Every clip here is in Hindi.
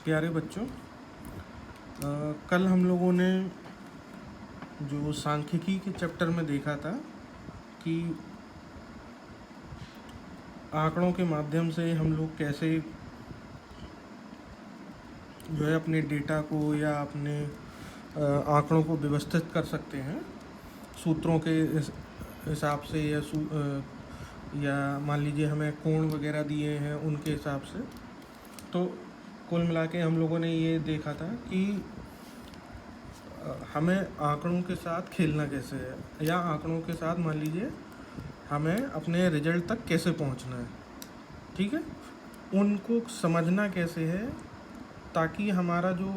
प्यारे बच्चों, कल हम लोगों ने जो सांख्यिकी के चैप्टर में देखा था कि आंकड़ों के माध्यम से हम लोग कैसे जो है अपने डेटा को या अपने आंकड़ों को व्यवस्थित कर सकते हैं सूत्रों के हिसाब से या मान लीजिए हमें कोण वगैरह दिए हैं उनके हिसाब से। तो कुल मिला के हम लोगों ने ये देखा था कि हमें आंकड़ों के साथ खेलना कैसे है, या आंकड़ों के साथ मान लीजिए हमें अपने रिजल्ट तक कैसे पहुंचना है। ठीक है, उनको समझना कैसे है ताकि हमारा जो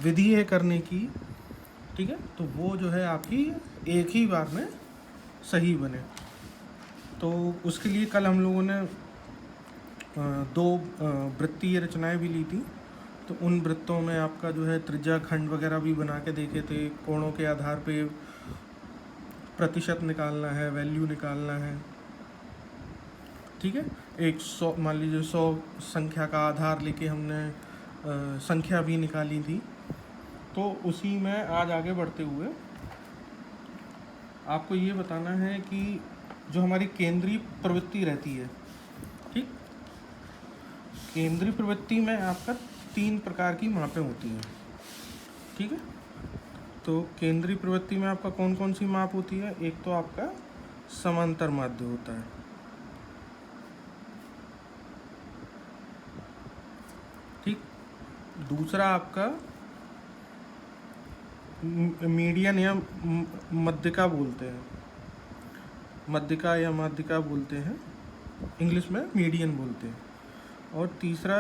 विधि है करने की, ठीक है, तो वो जो है आपकी एक ही बार में सही बने। तो उसके लिए कल हम लोगों ने दो वृत्तीय रचनाएं भी ली थी। तो उन वृत्तों में आपका जो है त्रिज्या खंड वगैरह भी बना के देखे थे। कोणों के आधार पे प्रतिशत निकालना है, वैल्यू निकालना है। ठीक है, 100 मान लीजिए 100 संख्या का आधार लेके हमने संख्या भी निकाली थी। तो उसी में आज आगे बढ़ते हुए आपको ये बताना है कि जो हमारी केंद्रीय प्रवृत्ति रहती है, ठीक, केंद्रीय प्रवृत्ति में आपका 3 प्रकार की मापें होती हैं। ठीक है, तो केंद्रीय प्रवृत्ति में आपका कौन कौन सी माप होती है? एक तो आपका समांतर माध्य होता है, ठीक। दूसरा आपका मीडियन या मध्यिका बोलते हैं, मध्यिका या माध्यिका बोलते हैं, इंग्लिश में मीडियन बोलते हैं। और तीसरा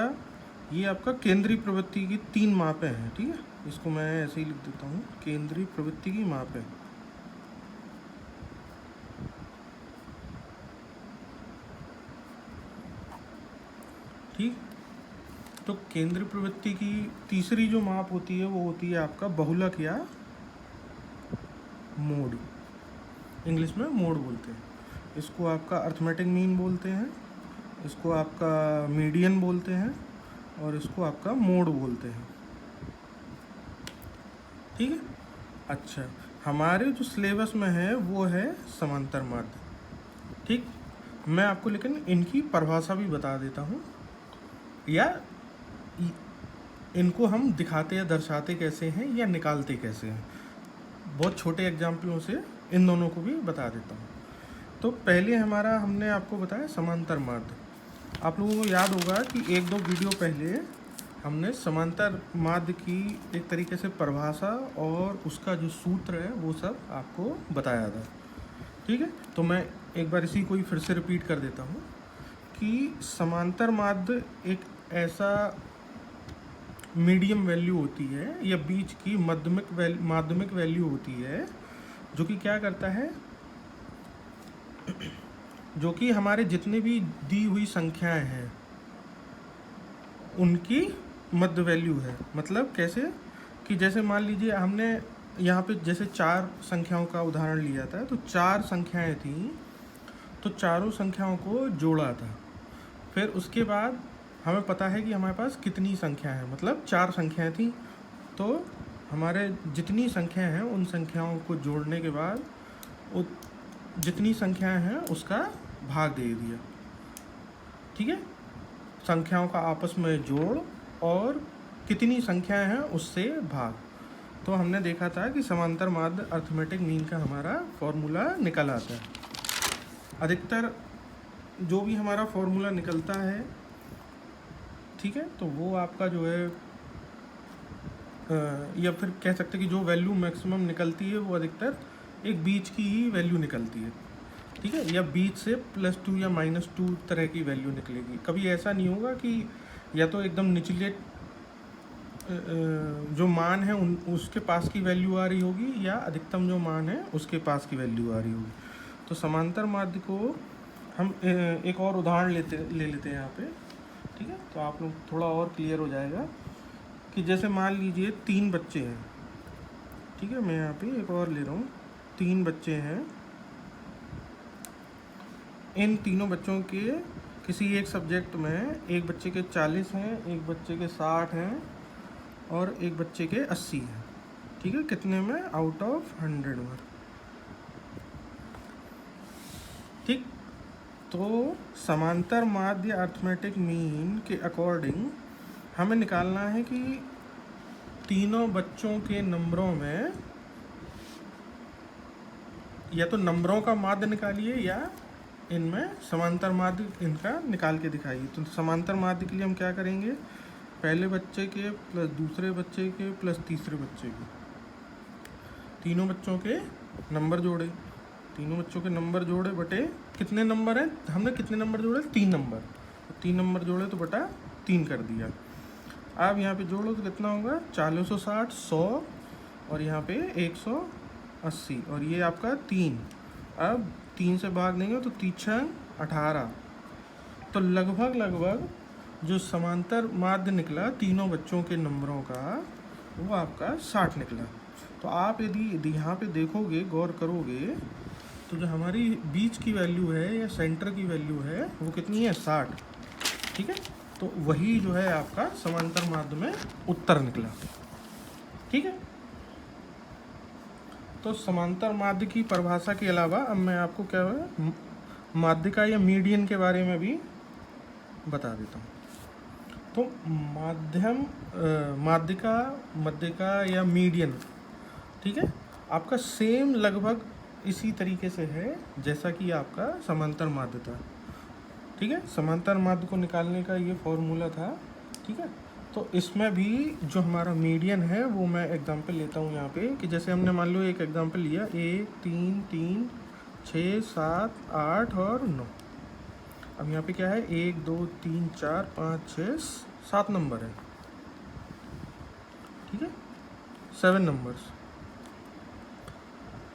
ये आपका केंद्रीय प्रवृत्ति की 3 मापें हैं। ठीक है, इसको मैं ऐसे ही लिख देता हूँ, केंद्रीय प्रवृत्ति की मापें। ठीक, तो केंद्रीय प्रवृत्ति की तीसरी जो माप होती है वो होती है आपका बहुलक या मोड, इंग्लिश में मोड बोलते हैं। इसको आपका अर्थमेटिक मीन बोलते हैं, इसको आपका मीडियन बोलते हैं, और इसको आपका मोड बोलते हैं। ठीक है, अच्छा, हमारे जो सिलेबस में है वो है समांतर माध्य। ठीक, मैं आपको लेकिन इनकी परिभाषा भी बता देता हूँ, या इनको हम दिखाते या दर्शाते कैसे हैं या निकालते कैसे हैं। बहुत छोटे एग्जाम्पलों से इन दोनों को भी बता देता हूँ। तो पहले हमने आपको बताया समांतर माध्य। आप लोगों को याद होगा कि 1-2 वीडियो पहले हमने समांतर माध्य की एक तरीके से परिभाषा और उसका जो सूत्र है वो सब आपको बताया था। ठीक है, तो मैं एक बार इसी को ही फिर से रिपीट कर देता हूँ कि समांतर माध्य एक ऐसा मीडियम वैल्यू होती है या बीच की माध्यमिक वैल्यू होती है जो कि क्या करता है, जो कि हमारे जितने भी दी हुई संख्याएं हैं उनकी मध्य वैल्यू है। मतलब कैसे कि जैसे मान लीजिए हमने यहाँ पे जैसे 4 संख्याओं का उदाहरण लिया था, तो 4 संख्याएं थीं, तो चारों संख्याओं को जोड़ा था। फिर उसके बाद हमें पता है कि हमारे पास कितनी संख्या है, मतलब 4 संख्याएं थी, तो हमारे जितनी संख्याएं हैं उन संख्याओं को जोड़ने के बाद जितनी संख्याएं हैं उसका भाग दे दिया। ठीक है, संख्याओं का आपस में जोड़ और कितनी संख्याएं हैं उससे भाग। तो हमने देखा था कि समांतर माध्य अर्थमेटिक मीन का हमारा फॉर्मूला निकल आता है। अधिकतर जो भी हमारा फॉर्मूला निकलता है, ठीक है, तो वो आपका जो है या फिर कह सकते हैं कि जो वैल्यू मैक्सिमम निकलती है वो अधिकतर एक बीच की ही वैल्यू निकलती है। ठीक है, या बीच से +2 या -2 तरह की वैल्यू निकलेगी। कभी ऐसा नहीं होगा कि या तो एकदम निचले जो मान है उसके पास की वैल्यू आ रही होगी, या अधिकतम जो मान है उसके पास की वैल्यू आ रही होगी। तो समांतर माध्य को हम एक और उदाहरण ले लेते हैं यहाँ पे। ठीक है, तो आप लोग थोड़ा और क्लियर हो जाएगा कि जैसे मान लीजिए 3 बच्चे हैं। ठीक है, मैं यहाँ पे एक और ले रहा हूँ, 3 बच्चे हैं। इन तीनों बच्चों के किसी एक सब्जेक्ट में एक बच्चे के 40 हैं, एक बच्चे के 60 हैं और एक बच्चे के 80 हैं, ठीक है, कितने में? आउट ऑफ 100 में, ठीक। तो समांतर माध्य अर्थमेटिक मीन के अकॉर्डिंग हमें निकालना है कि तीनों बच्चों के नंबरों में, या तो नंबरों का माध्य निकालिए या इनमें समांतर माध्य इनका निकाल के दिखाइए। तो समांतर माध्य के लिए हम क्या करेंगे? पहले बच्चे के प्लस दूसरे बच्चे के प्लस तीसरे बच्चे के, तीनों बच्चों के नंबर जोड़े, तीनों बच्चों के नंबर जोड़े बटे कितने नंबर हैं, हमने कितने नंबर जोड़े? 3 नंबर, तो 3 नंबर जोड़े तो बटा 3 कर दिया। अब यहाँ पे जोड़ो तो कितना होगा? 460, 100 और यहाँ पे 180 और ये आपका 3। अब 3 से भाग देंगे तो 3 18, तो लगभग जो समांतर माध्य निकला तीनों बच्चों के नंबरों का वो आपका 60 निकला। तो आप यदि यहाँ पे देखोगे, गौर करोगे, तो जो हमारी बीच की वैल्यू है या सेंटर की वैल्यू है वो कितनी है? 60, ठीक है। तो वही जो है आपका समांतर माध्य में उत्तर निकला, ठीक है। तो समांतर माध्य की परिभाषा के अलावा अब मैं आपको क्या है माध्यिका या मीडियन के बारे में भी बता देता हूँ। तो माध्यिका या मीडियन, ठीक है, आपका सेम लगभग इसी तरीके से है जैसा कि आपका समांतर माध्य था, ठीक है। समांतर माध्य को निकालने का ये फॉर्मूला था, ठीक है। तो इसमें भी जो हमारा मीडियन है वो मैं एग्जांपल लेता हूँ यहाँ पे, कि जैसे हमने मान लो एक एग्जांपल लिया 1 3 3 6 7 8 और 9। अब यहाँ पे क्या है? 1 2 3 4 5 6 7 नंबर है, ठीक है, 7 नंबर्स।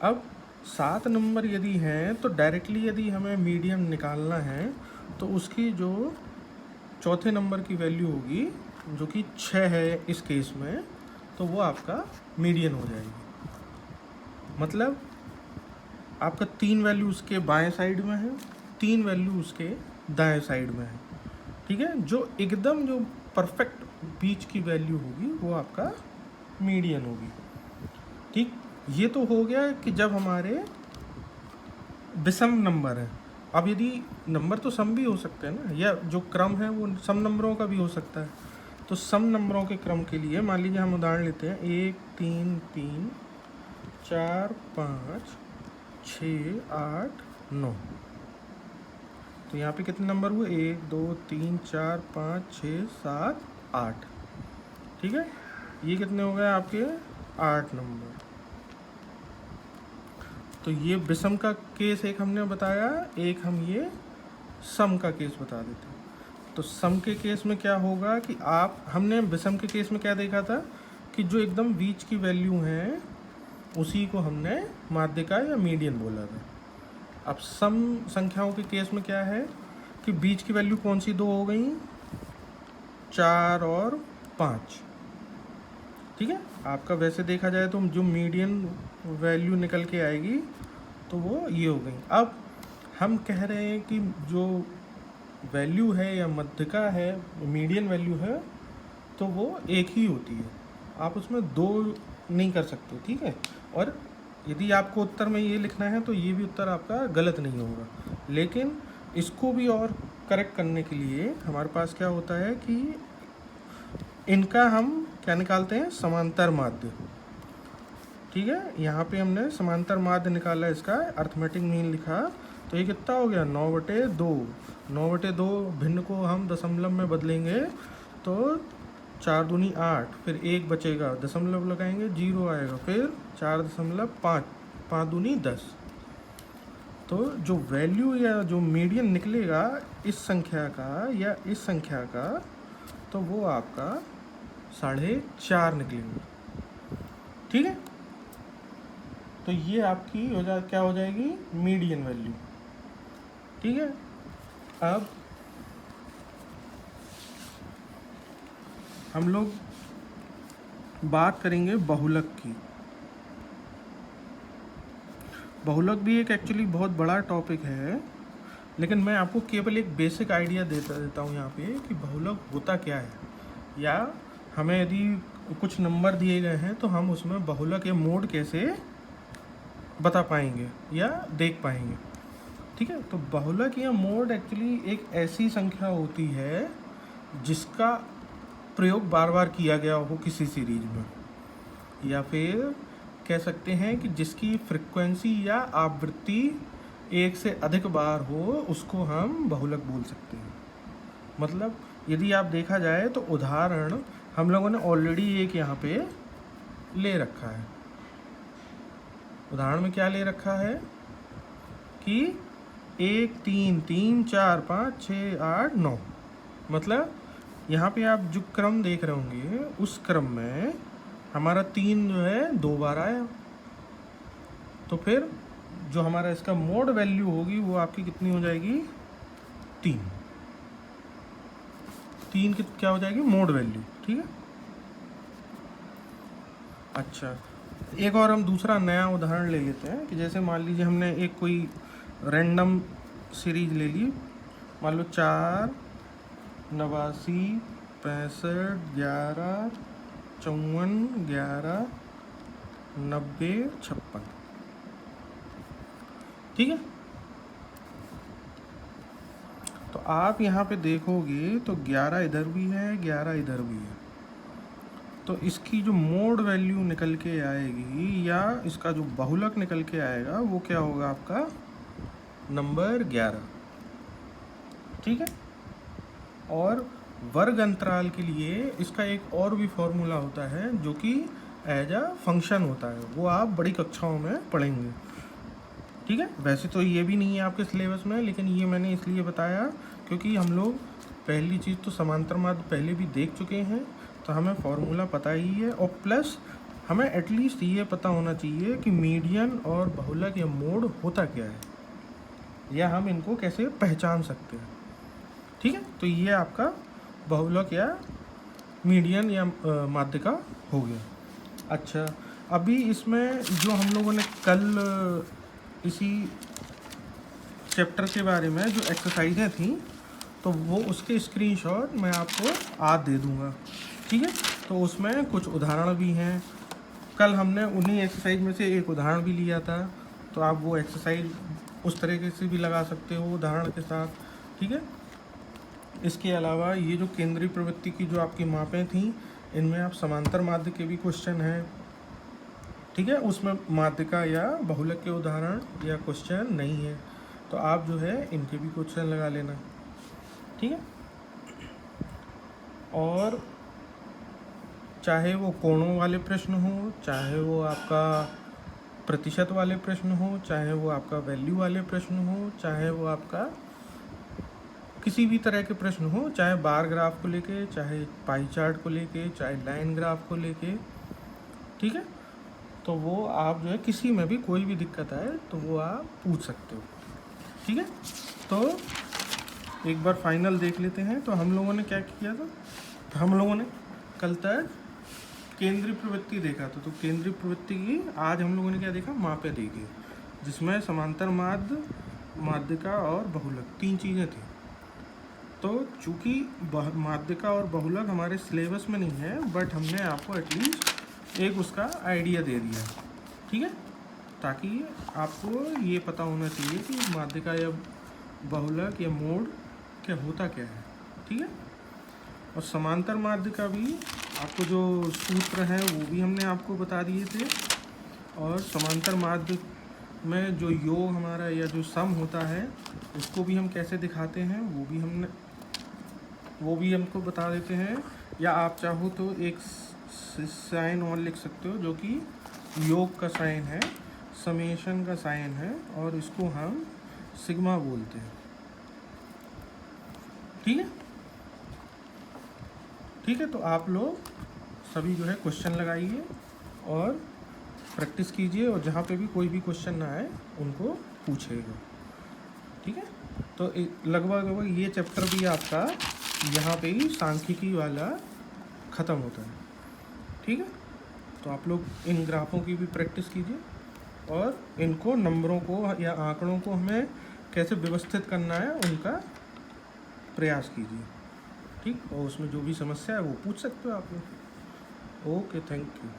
अब 7 नंबर यदि हैं तो डायरेक्टली यदि हमें मीडियन निकालना है तो उसकी जो चौथे नंबर की वैल्यू होगी जो कि 6 है इस केस में, तो वो आपका मीडियन हो जाएगी। मतलब आपका 3 वैल्यू उसके बाएं साइड में है, 3 वैल्यू उसके दाएं साइड में है, ठीक है। जो एकदम जो परफेक्ट बीच की वैल्यू होगी वो आपका मीडियन होगी, ठीक। ये तो हो गया कि जब हमारे विषम नंबर हैं। अब यदि नंबर तो सम भी हो सकते हैं ना, या जो क्रम है वो सम नंबरों का भी हो सकता है। तो सम नंबरों के क्रम के लिए मान लीजिए हम उदाहरण लेते हैं 1 3 3 4 5 6 8 9। तो यहाँ पे कितने नंबर हुए? 1 2 3 4 5 6 7 8, ठीक है। ये कितने हो गए आपके? 8 नंबर। तो ये विषम का केस एक हमने बताया, एक हम ये सम का केस बता देते हैं। तो सम के केस में क्या होगा कि हमने विषम के केस में क्या देखा था कि जो एकदम बीच की वैल्यू है उसी को हमने माध्यिका या मीडियन बोला था। अब सम संख्याओं के केस में क्या है कि बीच की वैल्यू कौन सी 2 हो गई? 4 और 5, ठीक है। आपका वैसे देखा जाए तो जो मीडियन वैल्यू निकल के आएगी तो वो ये हो गई। अब हम कह रहे हैं कि जो वैल्यू है या माध्यिका है, मीडियन वैल्यू है, तो वो एक ही होती है, आप उसमें 2 नहीं कर सकते, ठीक है। और यदि आपको उत्तर में ये लिखना है तो ये भी उत्तर आपका गलत नहीं होगा। लेकिन इसको भी और करेक्ट करने के लिए हमारे पास क्या होता है कि इनका हम क्या निकालते हैं? समांतर माध्य, ठीक है। यहाँ पे हमने समांतर माध्य निकाला, इसका अर्थमेटिक मीन लिखा, तो ये कितना हो गया? 9/2। 9/2 भिन्न को हम दशमलव में बदलेंगे तो 4 दूनी 8, फिर 1 बचेगा, दशमलव लगाएंगे 0 आएगा, फिर 4.5, 5 दूनी 10। तो जो वैल्यू या जो मीडियन निकलेगा इस संख्या का या इस संख्या का, तो वो आपका 4.5 निकलेंगे, ठीक है। तो ये आपकी क्या हो जाएगी? मीडियन वैल्यू, ठीक है। अब हम लोग बात करेंगे बहुलक की। बहुलक भी एक एक्चुअली बहुत बड़ा टॉपिक है, लेकिन मैं आपको केवल एक बेसिक आइडिया देता हूँ यहाँ पे कि बहुलक होता क्या है, या हमें यदि कुछ नंबर दिए गए हैं तो हम उसमें बहुलक या मोड कैसे बता पाएंगे या देख पाएंगे। ठीक है, तो बहुलक या मोड एक्चुअली एक ऐसी संख्या होती है जिसका प्रयोग बार बार किया गया हो किसी सीरीज में, या फिर कह सकते हैं कि जिसकी फ्रिक्वेंसी या आवृत्ति एक से अधिक बार हो, उसको हम बहुलक बोल सकते हैं। मतलब यदि आप देखा जाए तो उदाहरण हम लोगों ने ऑलरेडी एक यहाँ पे ले रखा है। उदाहरण में क्या ले रखा है कि 1 3 3 4 5 6 8 9, मतलब यहाँ पे आप जो क्रम देख रहे होंगे उस क्रम में हमारा 3 जो है 2 बार आया, तो फिर जो हमारा इसका मोड वैल्यू होगी वो आपकी कितनी हो जाएगी, 3 की क्या हो जाएगी, मोड वैल्यू। ठीक है, अच्छा एक और हम दूसरा नया उदाहरण ले लेते हैं कि जैसे मान लीजिए हमने एक कोई रैंडम सीरीज ले ली, मान लो 4 89 65 11 54 11 90 56। ठीक है, तो आप यहाँ पे देखोगे तो 11 इधर भी है 11 इधर भी है, तो इसकी जो मोड वैल्यू निकल के आएगी या इसका जो बहुलक निकल के आएगा वो क्या होगा, आपका नंबर 11। ठीक है, और वर्ग अंतराल के लिए इसका एक और भी फॉर्मूला होता है जो कि एज अ फंक्शन होता है, वो आप बड़ी कक्षाओं में पढ़ेंगे। ठीक है, वैसे तो ये भी नहीं है आपके सिलेबस में, लेकिन ये मैंने इसलिए बताया क्योंकि हम लोग पहली चीज़ तो समांतर माध्य पहले भी देख चुके हैं, तो हमें फॉर्मूला पता ही है, और प्लस हमें एटलीस्ट ये पता होना चाहिए कि मीडियन और बहुलक या मोड होता क्या है, या हम इनको कैसे पहचान सकते हैं। ठीक है, तो ये आपका बहुलक या मीडियन या माध्य का हो गया। अच्छा, अभी इसमें जो हम लोगों ने कल इसी चैप्टर के बारे में जो एक्सरसाइजें थी, तो वो उसके स्क्रीनशॉट मैं आपको आज दे दूँगा। ठीक है, तो उसमें कुछ उदाहरण भी हैं, कल हमने उन्हीं एक्सरसाइज में से एक उदाहरण भी लिया था, तो आप वो एक्सरसाइज उस तरीके से भी लगा सकते हो उदाहरण के साथ। ठीक है, इसके अलावा ये जो केंद्रीय प्रवृत्ति की जो आपकी मापें थी, इनमें आप समांतर माध्य के भी क्वेश्चन हैं। ठीक है, उसमें माध्यिका या बहुलक के उदाहरण या क्वेश्चन नहीं है, तो आप जो है इनके भी क्वेश्चन लगा लेना। ठीक है, और चाहे वो कोणों वाले प्रश्न हो, चाहे वो आपका प्रतिशत वाले प्रश्न हो, चाहे वो आपका वैल्यू वाले प्रश्न हो, चाहे वो आपका किसी भी तरह के प्रश्न हो, चाहे बार ग्राफ को लेके, चाहे पाई चार्ट को लेके, चाहे लाइन ग्राफ को लेके। ठीक है, तो वो आप जो है किसी में भी कोई भी दिक्कत आए तो वो आप पूछ सकते हो। ठीक है, तो एक बार फाइनल देख लेते हैं। तो हम लोगों ने क्या किया था, तो हम लोगों ने कल तक केंद्रीय प्रवृत्ति देखा था, तो केंद्रीय प्रवृत्ति की आज हम लोगों ने क्या देखा, मापें देखी, जिसमें समांतर माध्य, माध्यिका और बहुलक 3 चीज़ें थी। तो चूँकि माध्यिका और बहुलक हमारे सिलेबस में नहीं है, बट हमने आपको एटलीस्ट एक उसका आइडिया दे दिया। ठीक है, ताकि आपको ये पता होना चाहिए कि माध्यिका या बहुलक या मोड क्या होता क्या है। ठीक है, और समांतर माध्य का भी आपको जो सूत्र हैं वो भी हमने आपको बता दिए थे, और समांतर माध्य में जो योग हमारा या जो सम होता है उसको भी हम कैसे दिखाते हैं वो भी हमको बता देते हैं। या आप चाहो तो एक साइन और लिख सकते हो जो कि योग का साइन है, समेशन का साइन है, और इसको हम सिग्मा बोलते हैं। ठीक है, ठीक है, तो आप लोग सभी जो है क्वेश्चन लगाइए और प्रैक्टिस कीजिए, और जहाँ पे भी कोई भी क्वेश्चन ना आए उनको पूछिएगा। ठीक है, तो लगभग ये चैप्टर भी आपका यहाँ पे ही सांख्यिकी वाला ख़त्म होता है। ठीक है, तो आप लोग इन ग्राफों की भी प्रैक्टिस कीजिए, और इनको नंबरों को या आंकड़ों को हमें कैसे व्यवस्थित करना है उनका प्रयास कीजिए। ठीक, और उसमें जो भी समस्या है वो पूछ सकते हो आप लोग। Okay, thank you.